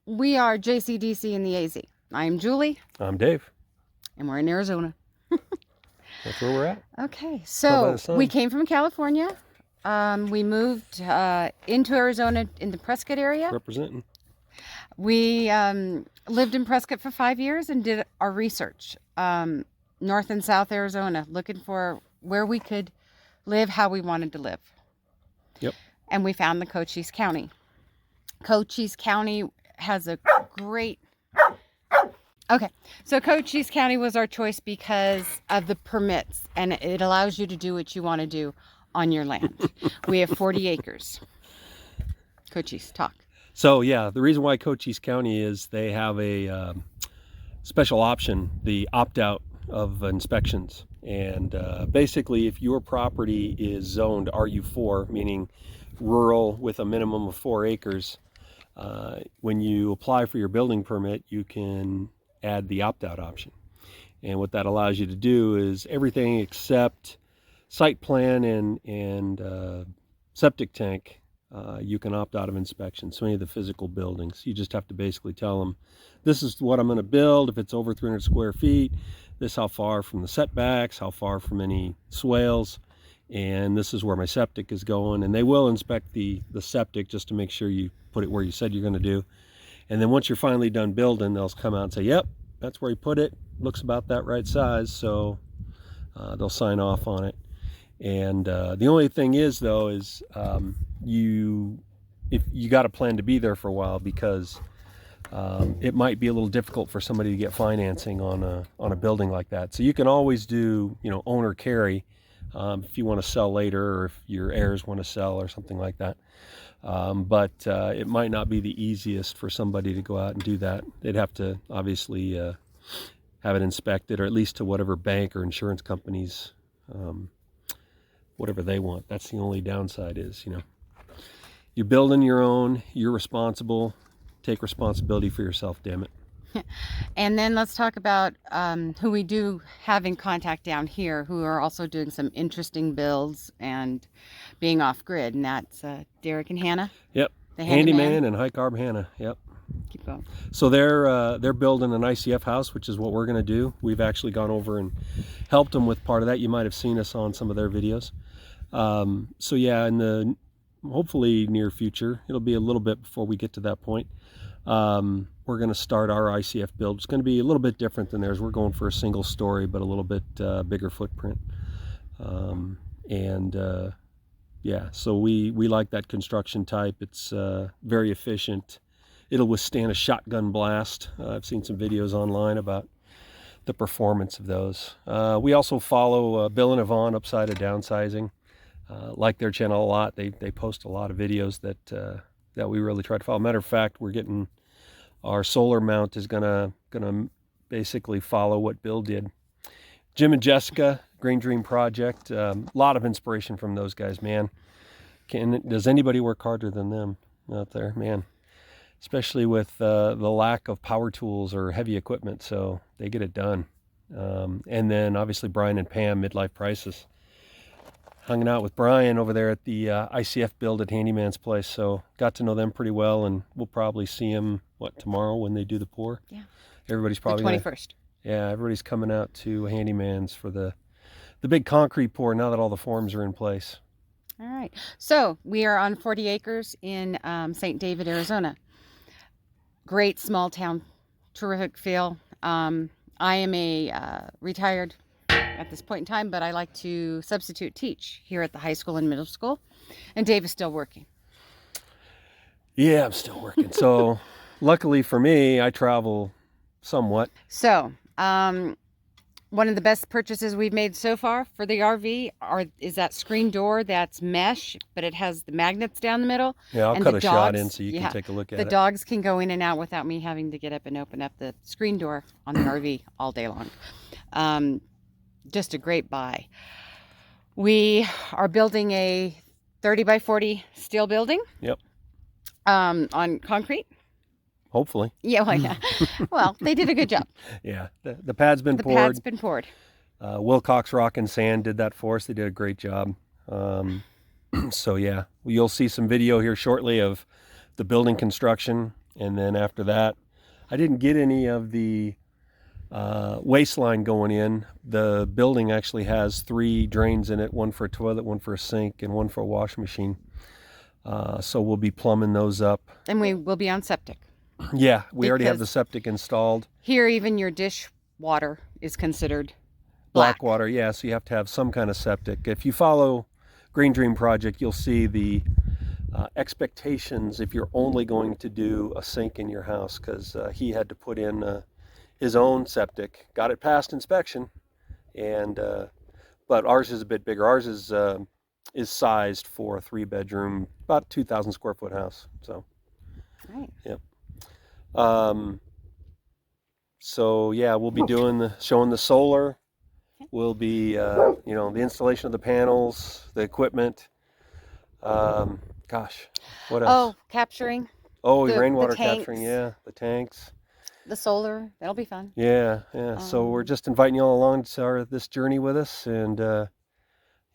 We are JCDC in the AZ. I'm Julie, I'm Dave. and we're in Arizona. That's where we're at. Okay, Tell by so the sun. we came from California. We moved into Arizona in the Prescott area. Representing. We lived in Prescott for 5 years and did our research. North and South Arizona, looking for where we could live how we wanted to live. Yep. And we found the Cochise County. Cochise County has a great... Okay, so Cochise County was our choice because of the permits, and it allows you to do what you want to do on your land. We have 40 acres. Cochise, talk. So yeah, the reason why Cochise County is they have a special option, the opt-out of inspections. And basically, if your property is zoned RU4, meaning rural with a minimum of 4 acres, when you apply for your building permit, you can add the opt-out option. And what that allows you to do is everything except site plan and septic tank, you can opt out of inspection. So any of the physical buildings, you just have to basically tell them, this is what I'm going to build. If it's over 300 square feet, this how far from the setbacks, how far from any swales, and this is where my septic is going. And they will inspect the septic just to make sure you put it where you said you're going to do. And then once you're finally done building, they'll come out and say, yep, that's where you put it. Looks about that right size. So they'll sign off on it. And the only thing is, though, is if you got to plan to be there for a while, because it might be a little difficult for somebody to get financing on a building like that. So you can always do, own or carry if you want to sell later, or if your heirs want to sell or something like that. But it might not be the easiest for somebody to go out and do that. They'd have to obviously have it inspected, or at least to whatever bank or insurance companies, whatever they want. That's the only downside is, you're building your own, you're responsible. Take responsibility for yourself, damn it. And then let's talk about who we do have in contact down here, who are also doing some interesting builds and being off grid, and that's Derek and Hannah. Yep. The Handyman and High Carb Hannah. Yep. Keep going. So they're building an ICF house, which is what we're going to do. We've actually gone over and helped them with part of that. You might have seen us on some of their videos. So yeah, in the hopefully near future, it'll be a little bit before we get to that point. We're going to start our ICF build. It's going to be a little bit different than theirs. We're going for a single story, but a little bit bigger footprint. Yeah, so we like that construction type. It's very efficient. It'll withstand a shotgun blast. I've seen some videos online about the performance of those. We also follow Bill and Yvonne Upside of Downsizing. Like their channel a lot. They post a lot of videos that we really try to follow. Matter of fact, we're getting our solar mount is gonna basically follow what Bill did. Jim and Jessica, Green Dream Project. A lot of inspiration from those guys, man. Does anybody work harder than them out there, man? Especially with the lack of power tools or heavy equipment, so they get it done. And then obviously Brian and Pam, Midlife Crisis. Hanging out with Brian over there at the ICF build at Handyman's place, so got to know them pretty well, and we'll probably see them tomorrow when they do the pour. Yeah. Everybody's probably the 21st. Yeah, everybody's coming out to Handyman's for the big concrete pour now that all the forms are in place. All right. So we are on 40 acres in St. David, Arizona. Great small town, terrific feel. I am a retired at this point in time, but I like to substitute teach here at the high school and middle school, and Dave is still working. Yeah, I'm still working. So luckily for me, I travel somewhat. So one of the best purchases we've made so far for the RV is that screen door that's mesh, but it has the magnets down the middle. Yeah, I'll cut a shot in so you can take a look at it. The dogs can go in and out without me having to get up and open up the screen door on the RV all day long. Just a great buy. We are building a 30 by 40 steel building. Yep. On concrete. Hopefully. Yeah, well, yeah. Well, they did a good job. Yeah, the pad's been poured. The pad's been poured. Wilcox Rock and Sand did that for us. They did a great job. So yeah, you'll see some video here shortly of the building construction. And then after that, I didn't get any of the waste line going in. The building actually has 3 drains in it, one for a toilet, one for a sink, and one for a wash machine. So we'll be plumbing those up. And we will be on septic. Yeah, we already have the Because septic installed. here, even your dish water is considered black. Water, yeah, so you have to have some kind of septic. If you follow Green Dream Project, you'll see the expectations if you're only going to do a sink in your house, because he had to put in his own septic, got it past inspection, and but ours is a bit bigger. Ours is sized for a 3-bedroom, about 2,000 square foot house. So, Right. yep. So yeah, we'll be showing the solar. We'll be, the installation of the panels, the equipment. Gosh, what else? Oh, capturing Oh, the rainwater tanks. capturing, yeah, the tanks. the solar. That'll be fun. Yeah. So we're just inviting you all along to this journey with us, and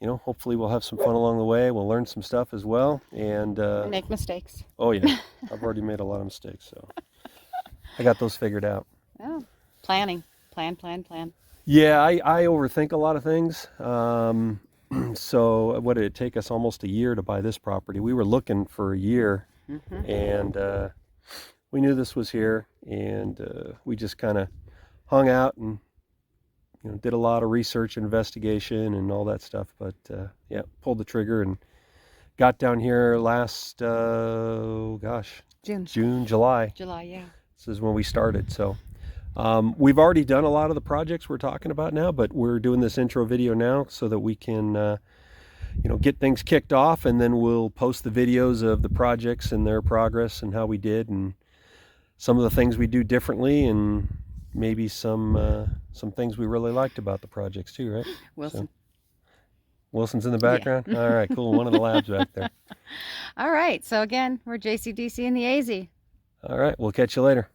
hopefully we'll have some fun along the way. We'll learn some stuff as well, and Make mistakes. oh yeah, I've already made a lot of mistakes, so I got those figured out. Oh, planning. Plan. Yeah, I overthink a lot of things. So what did it take us almost a year to buy this property? We were looking for a year, and we knew this was here, and we just kind of hung out and did a lot of research and investigation and all that stuff. But yeah, pulled the trigger and got down here last July. Yeah. This is when we started. So we've already done a lot of the projects we're talking about now, but we're doing this intro video now so that we can get things kicked off, and then we'll post the videos of the projects and their progress and how we did and some of the things we do differently, and maybe some things we really liked about the projects too, right? Wilson. So, Wilson's in the background? Yeah. All right, cool. One of the labs back there. All right. So again, we're JCDC and the AZ. All right, we'll catch you later.